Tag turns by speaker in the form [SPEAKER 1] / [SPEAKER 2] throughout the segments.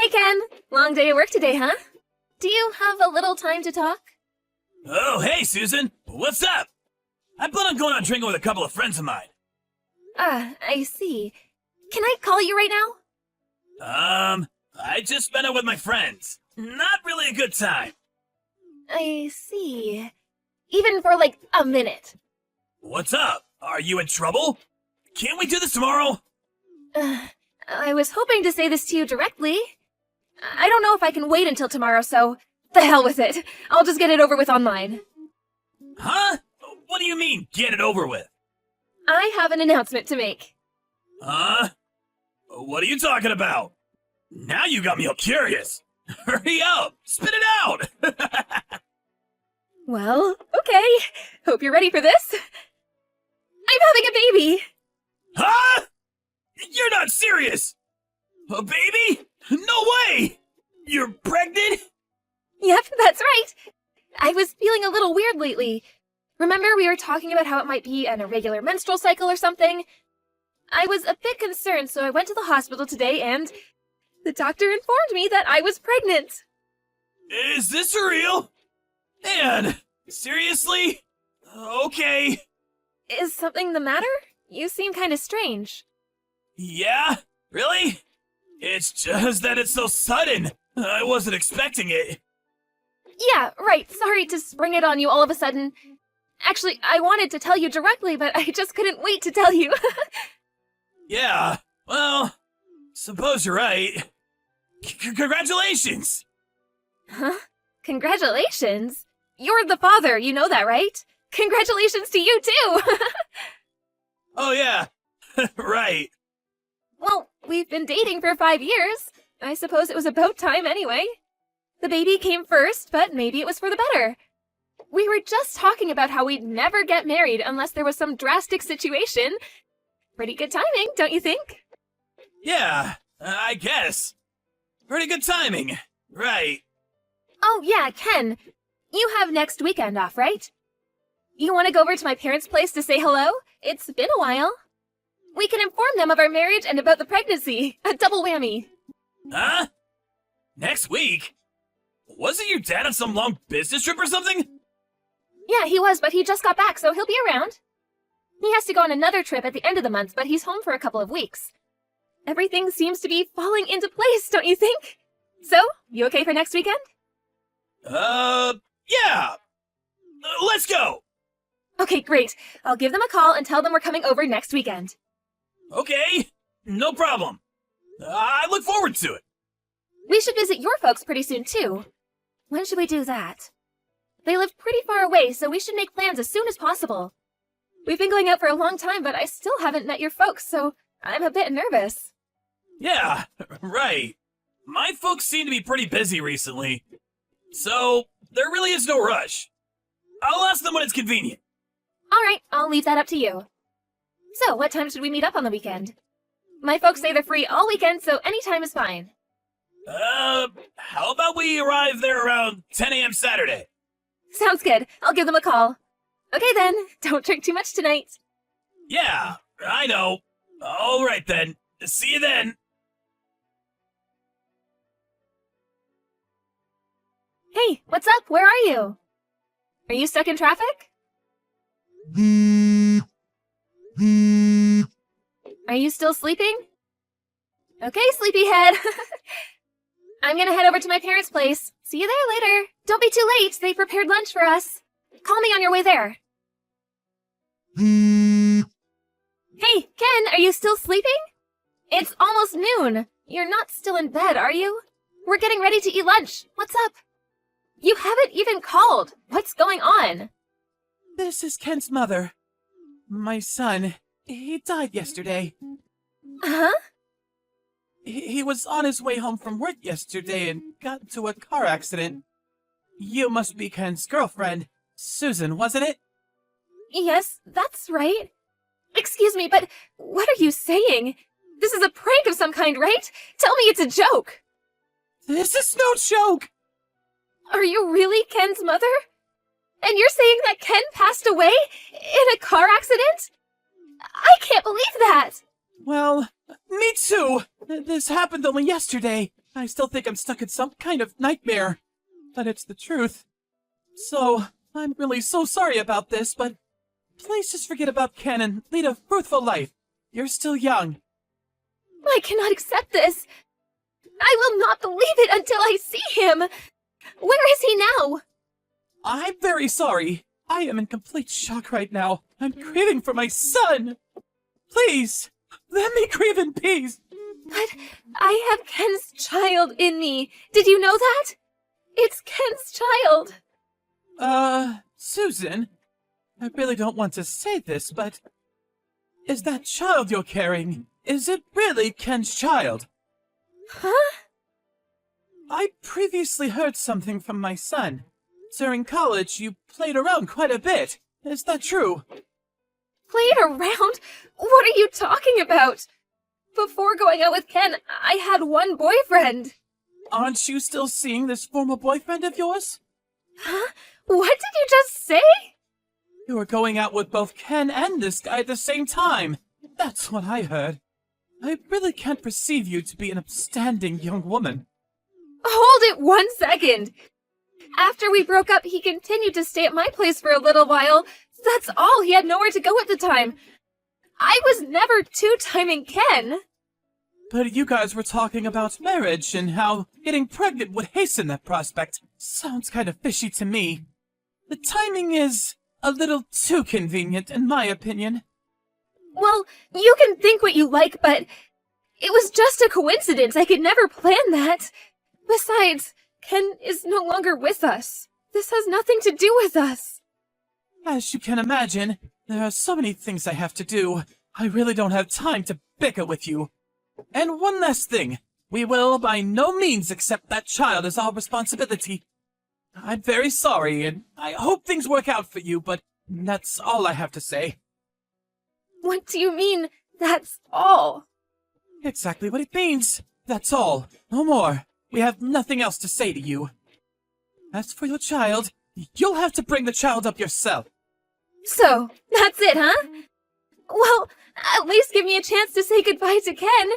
[SPEAKER 1] Hey, Ken. Long day at work today, huh? Do you have a little time to talk?
[SPEAKER 2] Oh, hey, Susan. What's up? I plan on going out drinking with a couple of friends of mine.
[SPEAKER 1] I see. Can I call you right now?
[SPEAKER 2] I just spent it with my friends. Not really a good time.
[SPEAKER 1] I see. Even for like a minute.
[SPEAKER 2] What's up? Are you in trouble? Can't we do this tomorrow?
[SPEAKER 1] I was hoping to say this to you directly. I don't know if I can wait until tomorrow, so the hell with it. I'll just get it over with online.
[SPEAKER 2] Huh? What do you mean, get it over with?
[SPEAKER 1] I have an announcement to make.
[SPEAKER 2] Huh? What are you talking about? Now you got me all curious. Hurry up! Spit it out!
[SPEAKER 1] Well, okay. Hope you're ready for this. I'm having a baby!
[SPEAKER 2] Huh? You're not serious! A baby? No way! You're pregnant?
[SPEAKER 1] Yep, that's right. I was feeling a little weird lately. Remember we were talking about how it might be an irregular menstrual cycle or something? I was a bit concerned, so I went to the hospital today and the doctor informed me that I was pregnant.
[SPEAKER 2] Is this real? Anne, seriously? Okay.
[SPEAKER 1] Is something the matter? You seem kind of strange.
[SPEAKER 2] Yeah? Really? It's just that it's so sudden. I wasn't expecting it.
[SPEAKER 1] Yeah, right. Sorry to spring it on you all of a sudden. Actually, I wanted to tell you directly, but I just couldn't wait to tell you.
[SPEAKER 2] Yeah, well, suppose you're right. Congratulations!
[SPEAKER 1] Huh? Congratulations? You're the father, you know that, right? Congratulations to you, too!
[SPEAKER 2] Oh yeah, right.
[SPEAKER 1] Well, we've been dating for 5 years. I suppose it was about time anyway. The baby came first, but maybe it was for the better. We were just talking about how we'd never get married unless there was some drastic situation. Pretty good timing, don't you think?
[SPEAKER 2] Yeah, I guess. Pretty good timing, right.
[SPEAKER 1] Oh yeah, Ken. You have next weekend off, right? You want to go over to my parents' place to say hello? It's been a while. We can inform them of our marriage and about the pregnancy. A double whammy.
[SPEAKER 2] Huh? Next week? Wasn't your dad on some long business trip or something?
[SPEAKER 1] Yeah, he was, but he just got back, so he'll be around. He has to go on another trip at the end of the month, but he's home for a couple of weeks. Everything seems to be falling into place, don't you think? So, you okay for next weekend?
[SPEAKER 2] Yeah. Let's go.
[SPEAKER 1] Okay, great. I'll give them a call and tell them we're coming over next weekend.
[SPEAKER 2] Okay, no problem. I look forward to it.
[SPEAKER 1] We should visit your folks pretty soon, too. When should we do that? They live pretty far away, so we should make plans as soon as possible. We've been going out for a long time, but I still haven't met your folks, so I'm a bit nervous.
[SPEAKER 2] Yeah, right. My folks seem to be pretty busy recently, so there really is no rush. I'll ask them when it's convenient.
[SPEAKER 1] All right, I'll leave that up to you. So, what time should we meet up on the weekend? My folks say they're free all weekend, so any time is fine.
[SPEAKER 2] How about we arrive there around 10 a.m. Saturday?
[SPEAKER 1] Sounds good. I'll give them a call. Okay then, don't drink too much tonight.
[SPEAKER 2] Yeah, I know. All right then. See you then.
[SPEAKER 1] Hey, what's up? Where are you? Are you stuck in traffic? Are you still sleeping? Okay, sleepyhead. I'm gonna head over to my parents' place. See you there later. Don't be too late. They prepared lunch for us. Call me on your way there. Hey, Ken, are you still sleeping? It's almost noon. You're not still in bed, are you? We're getting ready to eat lunch. What's up? You haven't even called. What's going on?
[SPEAKER 3] This is Ken's mother. My son, he died yesterday.
[SPEAKER 1] Huh?
[SPEAKER 3] He was on his way home from work yesterday and got into a car accident. You must be Ken's girlfriend, Susan, wasn't it?
[SPEAKER 1] Yes, that's right. Excuse me, but what are you saying? This is a prank of some kind, right? Tell me it's a joke.
[SPEAKER 3] This is no joke!
[SPEAKER 1] Are you really Ken's mother? And you're saying that Ken passed away in a car accident? I can't believe that!
[SPEAKER 3] Well, me too. This happened only yesterday. I still think I'm stuck in some kind of nightmare. But it's the truth. So, I'm really so sorry about this, but please just forget about Ken and lead a fruitful life. You're still young.
[SPEAKER 1] I cannot accept this. I will not believe it until I see him. Where is he now?
[SPEAKER 3] I'm very sorry. I am in complete shock right now. I'm grieving for my son. Please, let me grieve in peace.
[SPEAKER 1] But I have Ken's child in me. Did you know that? It's Ken's child.
[SPEAKER 3] Susan, I really don't want to say this, but is that child you're carrying, is it really Ken's child?
[SPEAKER 1] Huh?
[SPEAKER 3] I previously heard something from my son. During college, you played around quite a bit. Is that true?
[SPEAKER 1] Played around? What are you talking about? Before going out with Ken, I had one boyfriend.
[SPEAKER 3] Aren't you still seeing this former boyfriend of yours?
[SPEAKER 1] Huh? What did you just say?
[SPEAKER 3] You were going out with both Ken and this guy at the same time. That's what I heard. I really can't perceive you to be an upstanding young woman.
[SPEAKER 1] Hold it 1 second. After we broke up, he continued to stay at my place for a little while. That's all. He had nowhere to go at the time. I was never two-timing Ken.
[SPEAKER 3] But you guys were talking about marriage and how getting pregnant would hasten that prospect. Sounds kind of fishy to me. The timing is a little too convenient, in my opinion.
[SPEAKER 1] Well, you can think what you like, but it was just a coincidence. I could never plan that. Besides, Ken is no longer with us. This has nothing to do with us.
[SPEAKER 3] As you can imagine, there are so many things I have to do. I really don't have time to bicker with you. And one last thing. We will by no means accept that child as our responsibility. I'm very sorry, and I hope things work out for you, but that's all I have to say.
[SPEAKER 1] What do you mean, that's all?
[SPEAKER 3] Exactly what it means. That's all. No more. We have nothing else to say to you. As for your child, you'll have to bring the child up yourself.
[SPEAKER 1] So, that's it, huh? Well, at least give me a chance to say goodbye to Ken.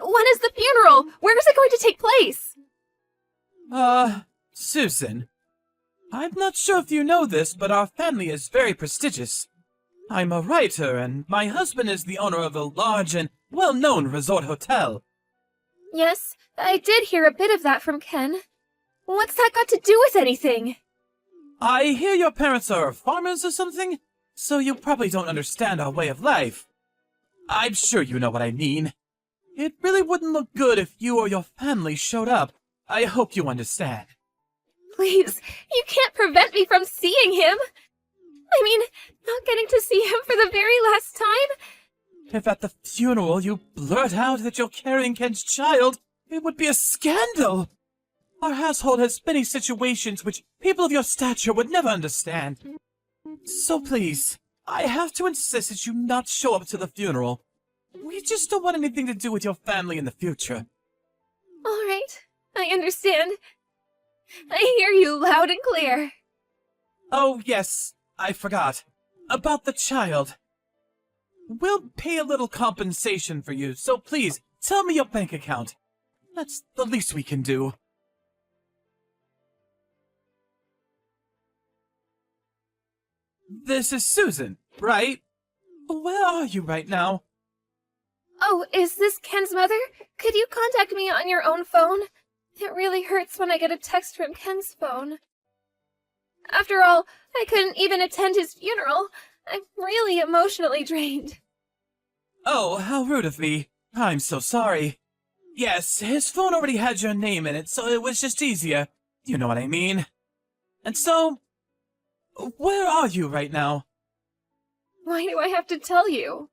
[SPEAKER 1] When is the funeral? Where is it going to take place?
[SPEAKER 3] Susan. I'm not sure if you know this, but our family is very prestigious. I'm a writer, and my husband is the owner of a large and well-known resort hotel.
[SPEAKER 1] Yes, I did hear a bit of that from Ken. What's that got to do with anything?
[SPEAKER 3] I hear your parents are farmers or something, so you probably don't understand our way of life. I'm sure you know what I mean. It really wouldn't look good if you or your family showed up. I hope you understand.
[SPEAKER 1] Please, you can't prevent me from seeing him. I mean, not getting to see him for the very last time.
[SPEAKER 3] If at the funeral you blurt out that you're carrying Ken's child, it would be a scandal. Our household has many situations which people of your stature would never understand. So please, I have to insist that you not show up to the funeral. We just don't want anything to do with your family in the future.
[SPEAKER 1] All right, I understand. I hear you loud and clear.
[SPEAKER 3] Oh, yes, I forgot. About the child. We'll pay a little compensation for you, so please, tell me your bank account. That's the least we can do. This is Susan, right? Where are you right now?
[SPEAKER 1] Oh, is this Ken's mother? Could you contact me on your own phone? It really hurts when I get a text from Ken's phone. After all, I couldn't even attend his funeral. I'm really emotionally drained.
[SPEAKER 3] Oh, how rude of me. I'm so sorry. Yes, his phone already had your name in it, so it was just easier. You know what I mean. And so, where are you right now?
[SPEAKER 1] Why do I have to tell you?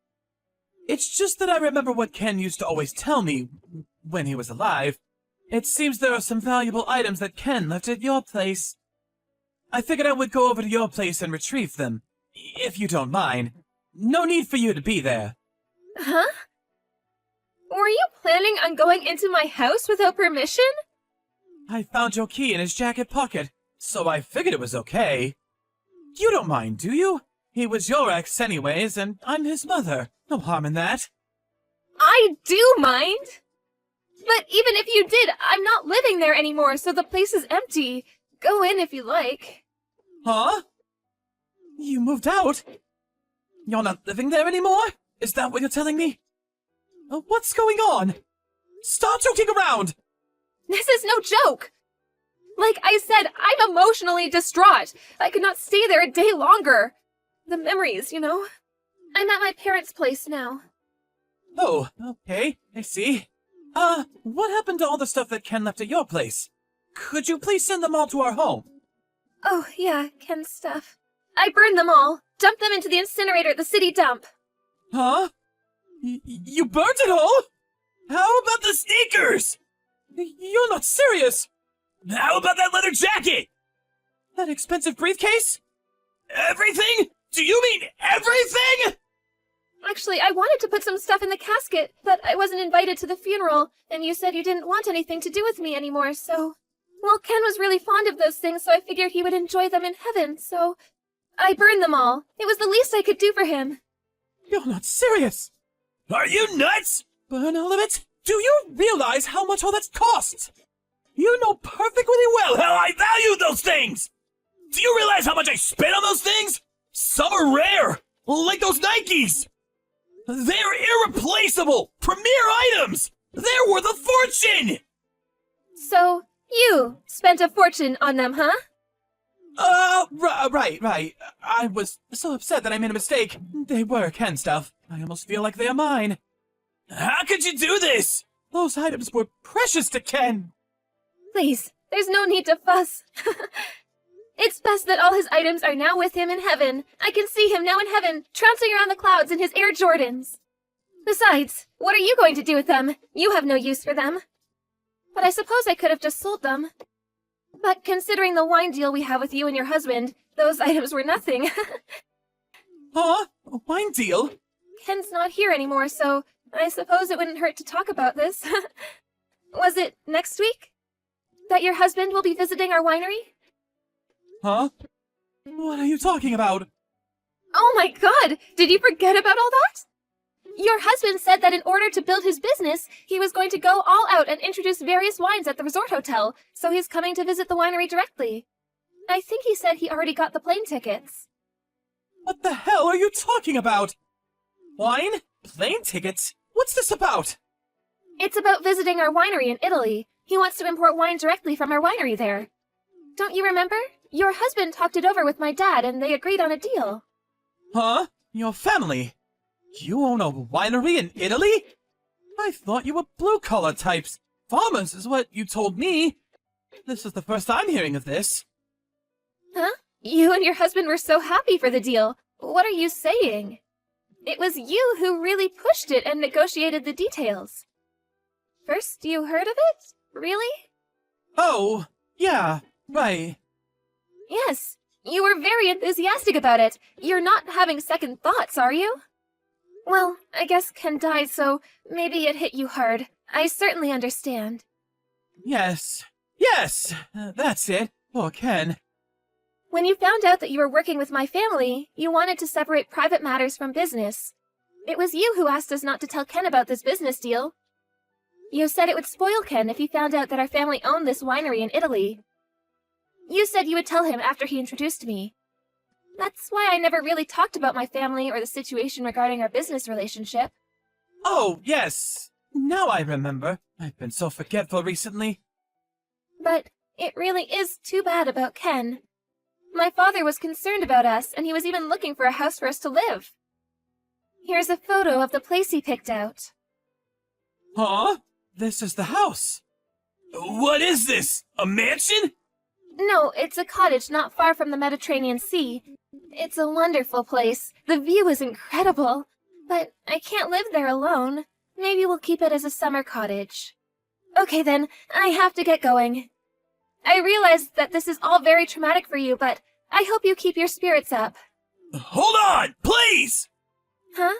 [SPEAKER 3] It's just that I remember what Ken used to always tell me when he was alive. It seems there are some valuable items that Ken left at your place. I figured I would go over to your place and retrieve them, if you don't mind. No need for you to be there.
[SPEAKER 1] Huh? Were you planning on going into my house without permission?
[SPEAKER 3] I found your key in his jacket pocket, so I figured it was okay. You don't mind, do you? He was your ex anyways, and I'm his mother. No harm in that.
[SPEAKER 1] I do mind. But even if you did, I'm not living there anymore, so the place is empty. Go in if you like.
[SPEAKER 3] Huh? You moved out? You're not living there anymore? Is that what you're telling me? What's going on? Stop joking around!
[SPEAKER 1] This is no joke. Like I said, I'm emotionally distraught. I could not stay there a day longer. The memories, you know. I'm at my parents' place now.
[SPEAKER 3] Oh, okay, I see. What happened to all the stuff that Ken left at your place? Could you please send them all to our home?
[SPEAKER 1] Oh, yeah, Ken's stuff. I burned them all. Dumped them into the incinerator at the city dump.
[SPEAKER 3] Huh? You burnt it all?
[SPEAKER 2] How about the sneakers?
[SPEAKER 3] You're not serious!
[SPEAKER 2] How about that leather jacket?
[SPEAKER 3] That expensive briefcase?
[SPEAKER 2] Everything? Do you mean everything?
[SPEAKER 1] Actually, I wanted to put some stuff in the casket, but I wasn't invited to the funeral, and you said you didn't want anything to do with me anymore, so... Well, Ken was really fond of those things, so I figured he would enjoy them in heaven, so... I burned them all. It was the least I could do for him.
[SPEAKER 3] You're not serious!
[SPEAKER 2] Are you nuts?
[SPEAKER 3] Burn all of it? Do you realize how much all that costs? You know perfectly well
[SPEAKER 2] How I value those things! Do you realize how much I spent on those things? Some are rare, like those Nikes. They're irreplaceable, premier items. They're worth a fortune.
[SPEAKER 1] So, you spent a fortune on them, huh?
[SPEAKER 3] Right. I was so upset that I made a mistake. They were Ken stuff. I almost feel like they are mine.
[SPEAKER 2] How could you do this?
[SPEAKER 3] Those items were precious to Ken.
[SPEAKER 1] Please, there's no need to fuss. It's best that all his items are now with him in heaven. I can see him now in heaven, trouncing around the clouds in his Air Jordans. Besides, what are you going to do with them? You have no use for them. But I suppose I could have just sold them. But considering the wine deal we have with you and your husband, those items were nothing.
[SPEAKER 3] Huh? A wine deal?
[SPEAKER 1] Ken's not here anymore, so I suppose it wouldn't hurt to talk about this. Was it next week? That your husband will be visiting our winery?
[SPEAKER 3] Huh? What are you talking about?
[SPEAKER 1] Oh my god! Did you forget about all that? Your husband said that in order to build his business, he was going to go all out and introduce various wines at the resort hotel, so he's coming to visit the winery directly. I think he said he already got the plane tickets.
[SPEAKER 3] What the hell are you talking about? Wine? Plane tickets? What's this about?
[SPEAKER 1] It's about visiting our winery in Italy. He wants to import wine directly from our winery there. Don't you remember? Your husband talked it over with my dad and they agreed on a deal.
[SPEAKER 3] Huh? Your family? You own a winery in Italy? I thought you were blue-collar types. Farmers is what you told me. This is the first I'm hearing of this.
[SPEAKER 1] Huh? You and your husband were so happy for the deal. What are you saying? It was you who really pushed it and negotiated the details. First, you heard of it? Really?
[SPEAKER 3] Oh, yeah, right.
[SPEAKER 1] Yes, you were very enthusiastic about it. You're not having second thoughts, are you? Well, I guess Ken died, so maybe it hit you hard. I certainly understand.
[SPEAKER 3] Yes, that's it. Poor Ken.
[SPEAKER 1] When you found out that you were working with my family, you wanted to separate private matters from business. It was you who asked us not to tell Ken about this business deal. You said it would spoil Ken if he found out that our family owned this winery in Italy. You said you would tell him after he introduced me. That's why I never really talked about my family or the situation regarding our business relationship.
[SPEAKER 3] Oh, yes. Now I remember. I've been so forgetful recently.
[SPEAKER 1] But it really is too bad about Ken. My father was concerned about us, and he was even looking for a house for us to live. Here's a photo of the place he picked out.
[SPEAKER 3] Huh? This is the house.
[SPEAKER 2] What is this? A mansion?
[SPEAKER 1] No, it's a cottage not far from the Mediterranean Sea. It's a wonderful place. The view is incredible. But I can't live there alone. Maybe we'll keep it as a summer cottage. Okay then, I have to get going. I realize that this is all very traumatic for you, but I hope you keep your spirits up.
[SPEAKER 2] Hold on, please!
[SPEAKER 1] Huh?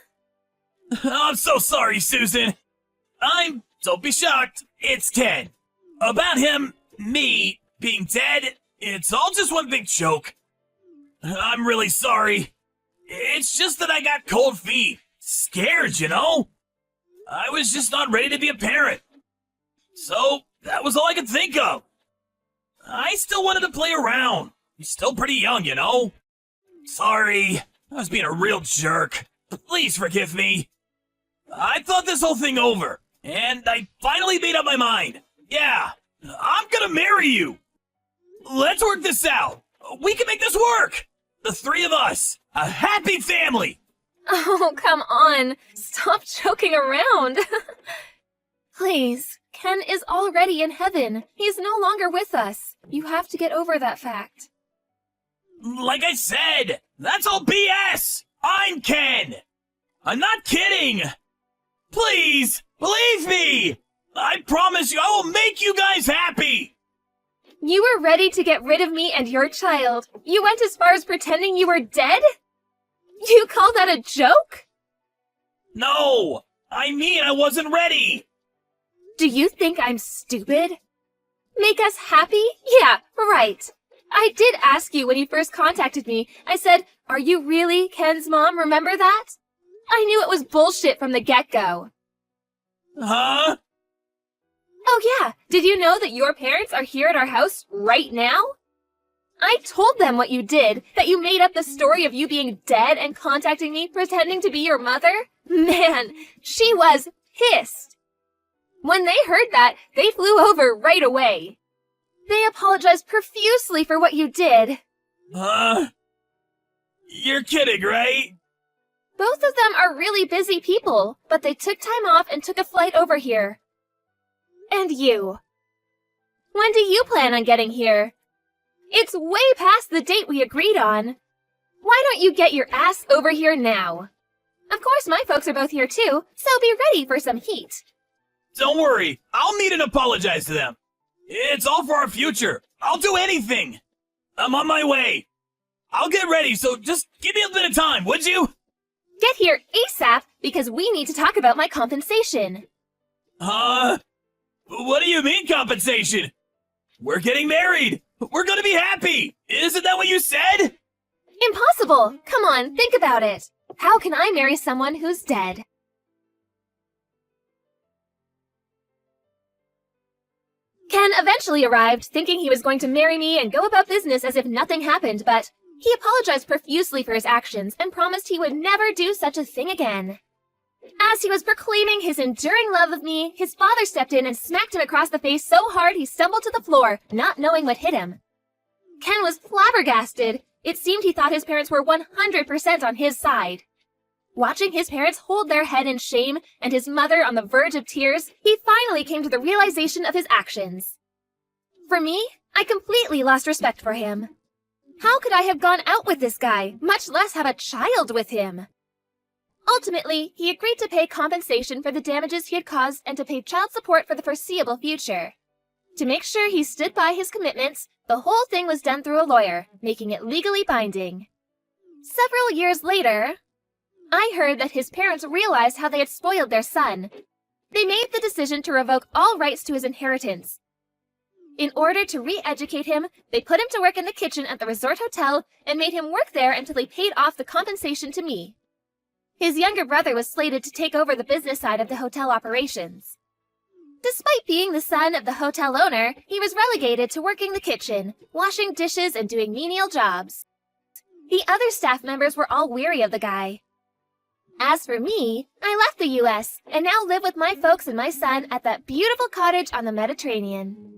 [SPEAKER 2] I'm so sorry, Susan. Don't be shocked, it's Ken. About him, me, being dead, it's all just one big joke. I'm really sorry. It's just that I got cold feet. Scared, you know? I was just not ready to be a parent. So, that was all I could think of. I still wanted to play around. He's still pretty young, you know? Sorry, I was being a real jerk. Please forgive me. I thought this whole thing over, and I finally made up my mind. Yeah, I'm gonna marry you. Let's work this out. We can make this work. The three of us, a happy family.
[SPEAKER 1] Oh, come on. Stop joking around. Please, Ken is already in heaven. He is no longer with us. You have to get over that fact.
[SPEAKER 2] Like I said, that's all BS. I'm Ken. I'm not kidding. Please, believe me. I promise you I will make you guys happy.
[SPEAKER 1] You were ready to get rid of me and your child. You went as far as pretending you were dead? You call that a joke?
[SPEAKER 2] No, I mean I wasn't ready.
[SPEAKER 1] Do you think I'm stupid? Make us happy? Yeah, right. I did ask you when you first contacted me. I said, "Are you really Ken's mom? Remember that?" I knew it was bullshit from the get-go.
[SPEAKER 2] Huh?
[SPEAKER 1] Oh yeah, did you know that your parents are here at our house right now? I told them what you did, that you made up the story of you being dead and contacting me pretending to be your mother. Man, she was pissed. When they heard that, they flew over right away. They apologized profusely for what you did.
[SPEAKER 2] You're kidding, right?
[SPEAKER 1] Both of them are really busy people, but they took time off and took a flight over here. And you. When do you plan on getting here? It's way past the date we agreed on. Why don't you get your ass over here now? Of course, my folks are both here too, so be ready for some heat.
[SPEAKER 2] Don't worry, I'll meet and apologize to them. It's all for our future. I'll do anything. I'm on my way. I'll get ready, so just give me a bit of time, would you?
[SPEAKER 1] Get here ASAP, because we need to talk about my compensation.
[SPEAKER 2] What do you mean compensation? We're getting married. We're gonna be happy. Isn't that what you said?
[SPEAKER 1] Impossible. Come on, think about it. How can I marry someone who's dead? Ken eventually arrived, thinking he was going to marry me and go about business as if nothing happened, but he apologized profusely for his actions and promised he would never do such a thing again. As he was proclaiming his enduring love of me, his father stepped in and smacked him across the face so hard he stumbled to the floor, not knowing what hit him. Ken was flabbergasted. It seemed he thought his parents were 100% on his side. Watching his parents hold their head in shame and his mother on the verge of tears, he finally came to the realization of his actions. For me, I completely lost respect for him. How could I have gone out with this guy, much less have a child with him? Ultimately, he agreed to pay compensation for the damages he had caused and to pay child support for the foreseeable future. To make sure he stood by his commitments, the whole thing was done through a lawyer, making it legally binding. Several years later, I heard that his parents realized how they had spoiled their son. They made the decision to revoke all rights to his inheritance. In order to re-educate him, they put him to work in the kitchen at the resort hotel and made him work there until he paid off the compensation to me. His younger brother was slated to take over the business side of the hotel operations. Despite being the son of the hotel owner, he was relegated to working the kitchen, washing dishes and doing menial jobs. The other staff members were all weary of the guy. As for me, I left the U.S. and now live with my folks and my son at that beautiful cottage on the Mediterranean.